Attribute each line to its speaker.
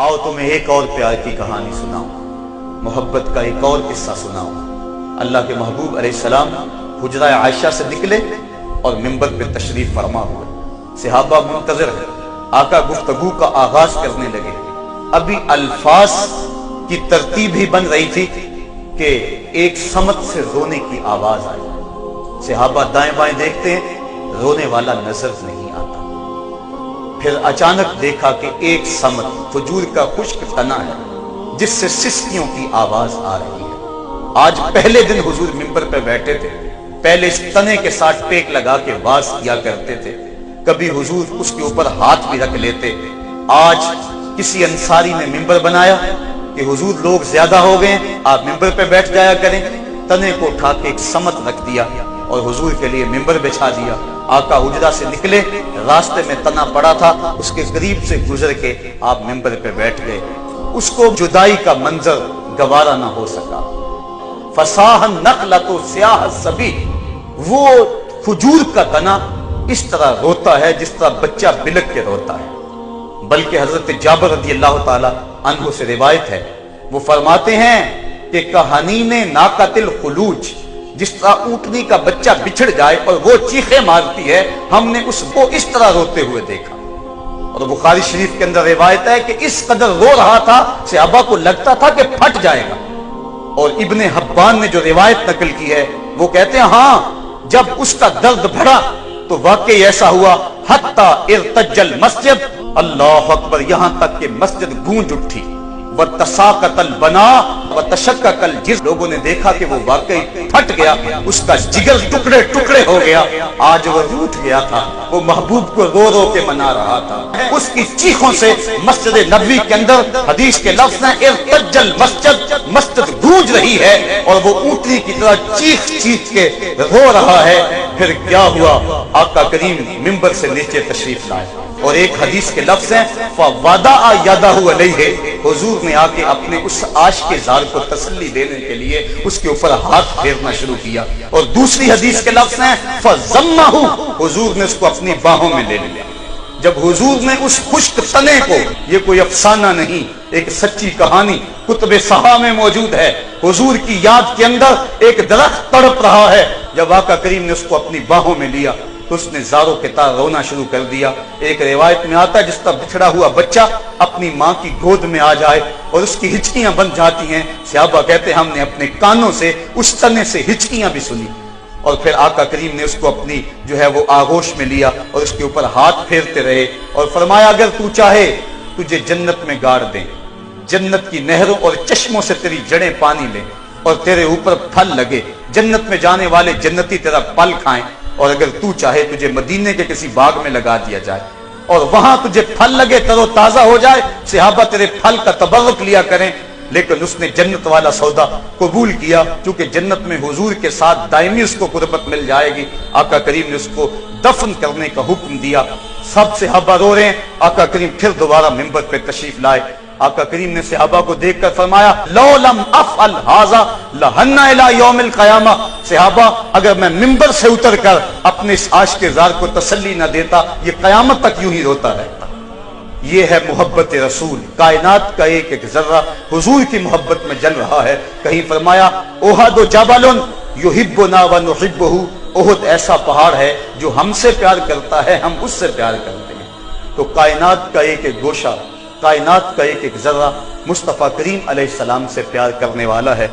Speaker 1: आओ तुम्हें एक और प्यार की कहानी सुनाऊं, मोहब्बत का एक और किस्सा सुनाऊं। अल्लाह के महबूब अलैहिस्सलाम हुजरा आयशा से निकले और मिंबर पे तशरीफ फरमा हुए। सहाबा मुंतज़िर है, आका गुफ्तगू का आगाज करने लगे। अभी अल्फाज की तरतीब ही बन रही थी कि एक समत से रोने की आवाज आई। सहाबा दाएं बाएं देखते हैं, रोने वाला नजर नहीं आता। फिर अचानक देखा कि एक समत खजूर का खुश्क तना है जिससे सिसकियों की आवाज आ रही है। आज पहले दिन हुजूर मिंबर पे बैठे थे, पहले इस तने के साथ टेक लगा के वाज किया करते थे, कभी हुजूर उसके ऊपर हाथ भी रख लेते। आज किसी अंसारी ने मिंबर बनाया कि हुजूर लोग ज्यादा हो गए, आप मिंबर पे बैठ जाया करें। तने को उठा के एक समत रख दिया और हुजूर के लिए मिंबर बिछा दिया। आका हुजरा से निकले, रास्ते में तना पड़ा था, उसके करीब से गुजर के आप मिंबर पे बैठ गए। उसको जुदाई का मंजर गवारा ना हो सका। फसाहन नखलतो स्याह सभी, वो खजूर का तना इस तरह रोता है जिस तरह बच्चा बिलक के रोता है। बल्कि हजरत जाबिर रज़ी अल्लाह ताला अन्हु से रिवायत है, वो फरमाते हैं कि कहानी ने नाकातिल खुलूज, जिस तरह ऊँटनी का बच्चा बिछड़ जाए और वो चीखे मारती है, हमने उसको इस तरह रोते हुए देखा। और बुखारी शरीफ के अंदर रिवायत है कि इस कदर रो रहा था, सहाबा को लगता था कि फट जाएगा। और इब्ने हब्बान ने जो रिवायत नकल की है वो कहते हैं, हाँ, जब उसका दर्द बढ़ा तो वाकई ऐसा हुआ, हत्ता इर्तजल मस्जिद, अल्लाह अकबर, यहां तक कि मस्जिद गूंज उठी। व तसाकतल बना व तशक्कल, जिस लोगों ने देखा कि वो वाकई फट गया, उसका जिगर टुकड़े टुकड़े हो गया। आज वो रूठ गया था, वो महबूब को रो रो के मना रहा था। उसकी चीखों से मस्जिद नबवी के अंदर हदीस के लफ्ज़ हैं, इर्तजल मस्जिद, मस्जिद गूंज रही है और वो ऊँटनी की तरह चीख चीख के रो रहा है। फिर क्या हुआ, आका करीम मिंबर से नीचे तशरीफ लाए और एक हदीस के लफ्ज़ हैं, फवादा यादाहु अलैहि, हुजूर ने आके अपने उस आशिक़ ज़ार को तसल्ली देने के लिए उसके ऊपर हाथ फेरना शुरू किया। और दूसरी हदीस के लफ्ज़ हैं, फज़म्महु, हुजूर ने उसको अपनी बाहों में ले लिया। जब हुजूर ने उस खुश्क तने को, ये कोई अफसाना नहीं, एक सच्ची कहानी कुतुब सहा में मौजूद है, हुजूर की याद के अंदर एक दरख्त तड़प रहा है, जब आका करीम ने उसको अपनी बाहों में लिया तो उसने ज़ारों के तार रोना शुरू कर दिया। एक रिवायत में आता है, जिस तरह बिछड़ा हुआ बच्चा अपनी माँ की गोद में आ जाए और उसकी हिचकियां बन जाती हैं, सहाबा कहते हैं हमने अपने कानों से उस तने से हिचकियां भी सुनी। और फिर आका करीम ने उसको अपनी जो है वो आगोश में लिया और उसके ऊपर हाथ फेरते रहे और फरमाया, अगर तू चाहे तुझे जन्नत में गाड़ दें, जन्नत की नहरों और चश्मों से तेरी जड़ें पानी लें और तेरे ऊपर फल लगे, जन्नत में जाने वाले जन्नती तेरा फल खाएं, और अगर तू चाहे तुझे मदीने के किसी बाग में लगा दिया जाए और वहां तुझे फल लगे, तरो ताजा हो जाए, सहाबा तेरे फल का तबर्रुक लिया करें। लेकिन उसने जन्नत वाला सौदा कबूल किया, क्योंकि जन्नत में हुजूर के साथ दायमी उसको कुर्बत मिल जाएगी। आका करीम ने उसको दफन करने का हुक्म दिया। सब सहाबा रो रहे हैं, आका करीम फिर दोबारा मिंबर पे तशरीफ लाए। आका करीम ने सहाबा को देखकर फरमाया, लो लम अफ़अल हाज़ा लहन्ना इला यौमिल क़यामा, सहाबा अगर मैं मिंबर से उतर कर अपने इस आशिक़ ज़ार को तसल्ली न देता, ये क़यामत तक यूं ही रोता रहता। ये है मोहब्बत रसूल, कायनात का एक एक जर्रा हुजूर की मोहब्बत में जल रहा है। कहीं फरमाया, ओहद जबलुन युहिब्बुना व नुहिब्बुहु, ओहद ऐसा पहाड़ है जो हमसे प्यार करता है, हम उससे प्यार करते हैं। तो कायनात का एक एक गोशा, कायनात का एक एक जर्रा मुस्तफ़ा करीम अलैहिस्सलाम से प्यार करने वाला है।